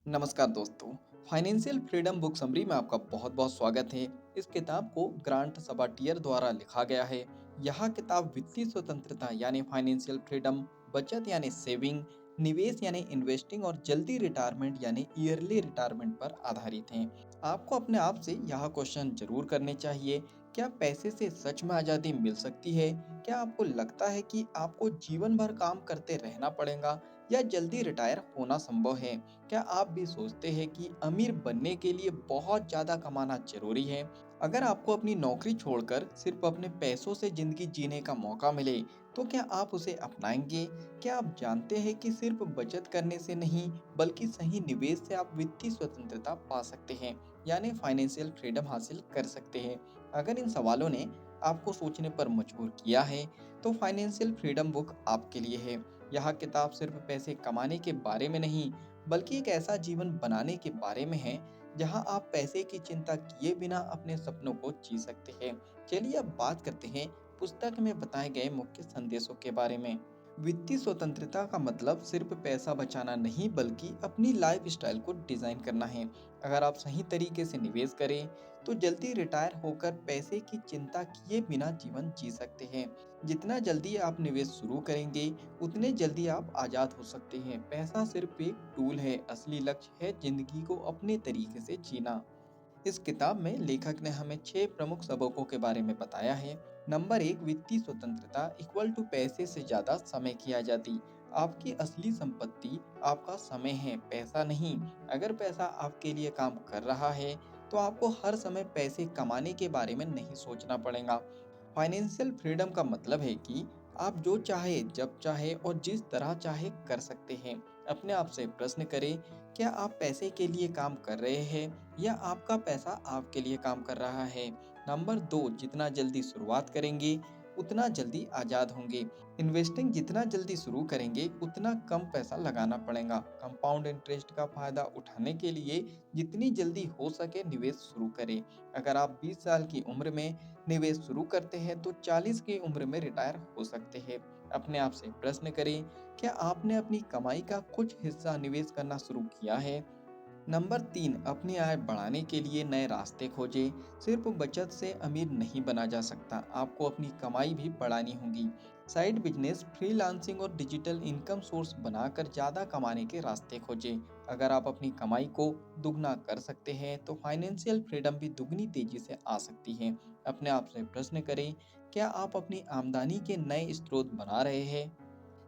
नमस्कार दोस्तों। Financial freedom book summary में आपका बहुत बहुत स्वागत है। इस किताब को ग्रांट सबाटियर द्वारा लिखा गया है। यह किताब वित्तीय स्वतंत्रता यानी फाइनेंशियल फ्रीडम, बचत यानी सेविंग, निवेश यानी इन्वेस्टिंग और जल्दी रिटायरमेंट यानी ईयरली रिटायरमेंट पर आधारित है। आपको अपने आप से यह क्वेश्चन जरूर करने चाहिए, क्या पैसे से सच में आज़ादी मिल सकती है? क्या आपको लगता है कि आपको जीवन भर काम करते रहना पड़ेगा या जल्दी रिटायर होना संभव है? क्या आप भी सोचते हैं कि अमीर बनने के लिए बहुत ज़्यादा कमाना ज़रूरी है? अगर आपको अपनी नौकरी छोड़कर सिर्फ अपने पैसों से ज़िंदगी जीने का मौका मिले, तो क्या आप उसे अपनाएंगे? क्या आप जानते हैं कि सिर्फ बचत करने से नहीं, बल्कि सही निवेश से आप वित्तीय स्वतंत्रता पा सकते हैं, यानी फाइनेंशियल फ्रीडम हासिल कर सकते हैं? अगर इन सवालों ने आपको सोचने पर मजबूर किया है, तो फाइनेंशियल फ्रीडम बुक आपके लिए है। यह किताब सिर्फ पैसे कमाने के बारे में नहीं, बल्कि एक ऐसा जीवन बनाने के बारे में है जहां आप पैसे की चिंता किए बिना अपने सपनों को जी सकते हैं। चलिए अब बात करते हैं पुस्तक में बताए गए मुख्य संदेशों के बारे में। वित्तीय स्वतंत्रता का मतलब सिर्फ पैसा बचाना नहीं, बल्कि अपनी लाइफ स्टाइल को डिजाइन करना है। अगर आप सही तरीके से निवेश करें, तो जल्दी रिटायर होकर पैसे की चिंता किए बिना जीवन जी सकते हैं। जितना जल्दी आप निवेश शुरू करेंगे, उतने जल्दी आप आज़ाद हो सकते हैं। पैसा सिर्फ एक टूल है, असली लक्ष्य है जिंदगी को अपने तरीके से जीना। इस किताब में लेखक ने हमें 6 प्रमुख सबकों के बारे में बताया है। नंबर 1, वित्तीय स्वतंत्रता इक्वल टू पैसे से ज़्यादा समय की आज़ादी। आपकी असली संपत्ति आपका समय है, पैसा नहीं। अगर पैसा आपके लिए काम कर रहा है, तो आपको हर समय पैसे कमाने के बारे में नहीं सोचना पड़ेगा। फाइनेंशियल फ्रीडम का मतलब है कि आप जो चाहे, जब चाहे और जिस तरह चाहे कर सकते हैं। अपने आप से प्रश्न करें, क्या आप पैसे के लिए काम कर रहे हैं या आपका पैसा आपके लिए काम कर रहा है? नंबर 2, जितना जल्दी शुरुआत करेंगे, उतना जल्दी आज़ाद होंगे। इन्वेस्टिंग जितना जल्दी शुरू करेंगे, उतना कम पैसा लगाना पड़ेगा। कंपाउंड इंटरेस्ट का फ़ायदा उठाने के लिए जितनी जल्दी हो सके निवेश शुरू करें। अगर आप 20 साल की उम्र में निवेश शुरू करते हैं, तो 40 की उम्र में रिटायर हो सकते हैं। अपने आप से प्रश्न करें, क्या आपने अपनी कमाई का कुछ हिस्सा निवेश करना शुरू किया है? नंबर 3, अपनी आय बढ़ाने के लिए नए रास्ते खोजें। सिर्फ बचत से अमीर नहीं बना जा सकता, आपको अपनी कमाई भी बढ़ानी होगी। साइड बिजनेस, फ्रीलांसिंग और डिजिटल इनकम सोर्स बनाकर ज़्यादा कमाने के रास्ते खोजें। अगर आप अपनी कमाई को दुगना कर सकते हैं, तो फाइनेंशियल फ्रीडम भी दुगनी तेजी से आ सकती है। अपने आप से प्रश्न करें, क्या आप अपनी आमदनी के नए स्रोत बना रहे हैं?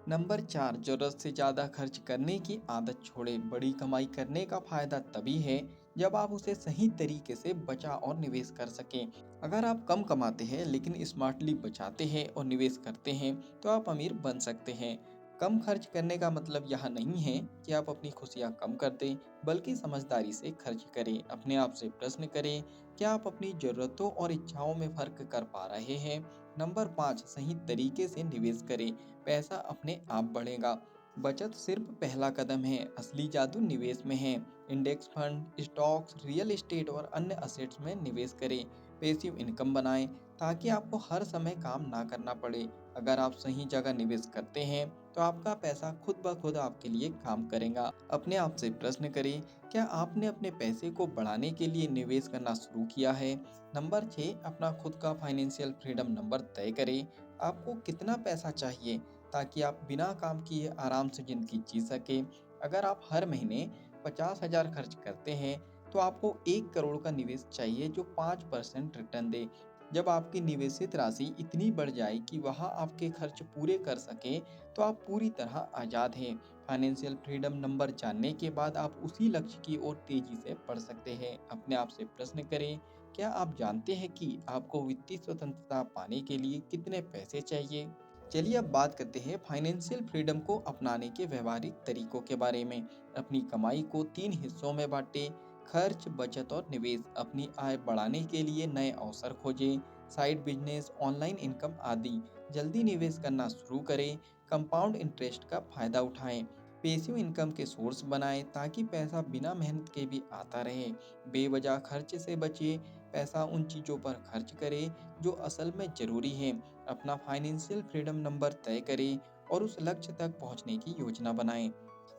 नंबर 4, जरूरत से ज़्यादा खर्च करने की आदत छोड़ें। बड़ी कमाई करने का फायदा तभी है जब आप उसे सही तरीके से बचा और निवेश कर सकें। अगर आप कम कमाते हैं लेकिन स्मार्टली बचाते हैं और निवेश करते हैं, तो आप अमीर बन सकते हैं। कम खर्च करने का मतलब यह नहीं है कि आप अपनी खुशियाँ कम कर दें, बल्कि समझदारी से खर्च करें। अपने आप से प्रश्न करें, क्या आप अपनी ज़रूरतों और इच्छाओं में फ़र्क कर पा रहे हैं? नंबर 5, सही तरीके से निवेश करें। पैसा अपने आप बढ़ेगा। बचत सिर्फ पहला कदम है, असली जादू निवेश में है। Index fund, stocks, real estate और अन्य असेट्स में निवेश करें। पैसिव इनकम बनाएं ताकि आपको हर समय काम ना करना पड़े। अगर आप सही जगह निवेश करते हैं, तो आपका पैसा खुद ब खुद आपके लिए काम करेगा। अपने आप से प्रश्न करें, क्या आपने अपने पैसे को बढ़ाने के लिए निवेश करना शुरू किया है? नंबर 6, अपना खुद का फाइनेंशियल फ्रीडम नंबर तय करें। आपको कितना पैसा चाहिए ताकि आप बिना काम किए आराम से ज़िंदगी जी सकें? अगर आप हर महीने 50,000 खर्च करते हैं, तो आपको 1 करोड़ का निवेश चाहिए जो 5% रिटर्न दे। जब आपकी निवेशित राशि इतनी बढ़ जाए कि वह आपके खर्च पूरे कर सके, तो आप पूरी तरह आज़ाद हैं। फाइनेंशियल फ्रीडम नंबर जानने के बाद आप उसी लक्ष्य की ओर तेज़ी से बढ़ सकते हैं। अपने आप से प्रश्न करें, क्या आप जानते हैं कि आपको वित्तीय स्वतंत्रता पाने के लिए कितने पैसे चाहिए? चलिए अब बात करते हैं फाइनेंशियल फ्रीडम को अपनाने के व्यवहारिक तरीकों के बारे में। अपनी कमाई को 3 हिस्सों में बांटें, खर्च, बचत और निवेश। अपनी आय बढ़ाने के लिए नए अवसर खोजें, साइड बिजनेस, ऑनलाइन इनकम आदि। जल्दी निवेश करना शुरू करें, कंपाउंड इंटरेस्ट का फायदा उठाएं। पेसिव इनकम के सोर्स बनाएं ताकि पैसा बिना मेहनत के भी आता रहे। बेवजह खर्च से बचिए, पैसा उन चीज़ों पर खर्च करें जो असल में ज़रूरी है। अपना फाइनेंशियल फ्रीडम नंबर तय करें और उस लक्ष्य तक पहुंचने की योजना बनाएं।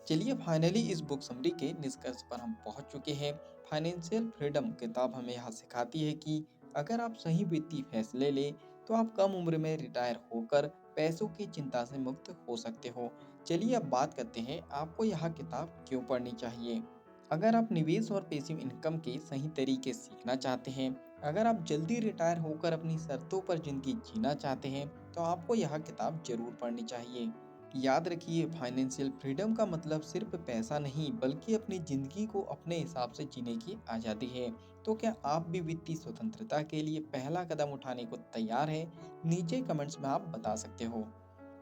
चलिए फाइनली इस बुक समरी के निष्कर्ष पर हम पहुंच चुके हैं। फाइनेंशियल फ्रीडम किताब हमें यहाँ सिखाती है कि अगर आप सही वित्तीय फैसले ले तो आप कम उम्र में रिटायर होकर पैसों की चिंता से मुक्त हो सकते हो। चलिए अब बात करते हैं आपको यह किताब क्यों पढ़नी चाहिए। अगर आप निवेश और पैसिव इनकम के सही तरीके सीखना चाहते हैं, अगर आप जल्दी रिटायर होकर अपनी शर्तों पर जिंदगी जीना चाहते हैं, तो आपको यह किताब जरूर पढ़नी चाहिए। याद रखिए, फाइनेंशियल फ्रीडम का मतलब सिर्फ पैसा नहीं बल्कि अपनी जिंदगी को अपने हिसाब से जीने की आज़ादी है। तो क्या आप भी वित्तीय स्वतंत्रता के लिए पहला कदम उठाने को तैयार हैं? नीचे कमेंट्स में आप बता सकते हो।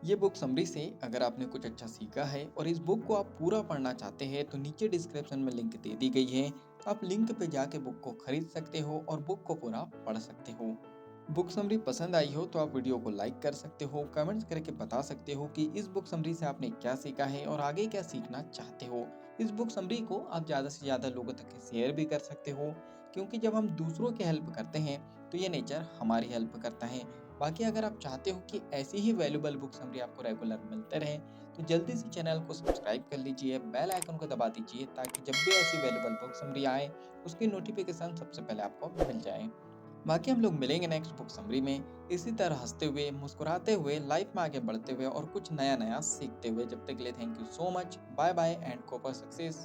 ये बुक समरी से अगर आपने कुछ अच्छा सीखा है और इस बुक को आप पूरा पढ़ना चाहते हैं तो नीचे डिस्क्रिप्शन में लिंक दे दी गई है। आप लिंक पे जाके बुक को खरीद सकते हो और बुक को पूरा पढ़ सकते हो। बुक समरी पसंद आई हो तो आप वीडियो को लाइक कर सकते हो, कमेंट्स करके बता सकते हो कि इस बुक समरी से आपने क्या सीखा है और आगे क्या सीखना चाहते हो। इस बुक समरी को आप ज़्यादा से ज़्यादा लोगों तक शेयर भी कर सकते हो, क्योंकि जब हम दूसरों की हेल्प करते हैं तो ये नेचर हमारी हेल्प करता है। बाकी अगर आप चाहते हो कि ऐसी ही वैल्यूबल बुक समरी आपको रेगुलर मिलते रहे तो जल्दी से चैनल को सब्सक्राइब कर लीजिए, बेल आइकन को दबा दीजिए ताकि जब भी ऐसी वैल्यूबल बुक समरी आए उसकी नोटिफिकेशन सबसे पहले आपको मिल जाए। बाकी हम लोग मिलेंगे नेक्स्ट बुक समरी में इसी तरह हंसते हुए मुस्कुराते हुए लाइफ में आगे बढ़ते हुए और कुछ नया नया सीखते हुए। जब तक के लिए thank you so much, bye bye and copper success.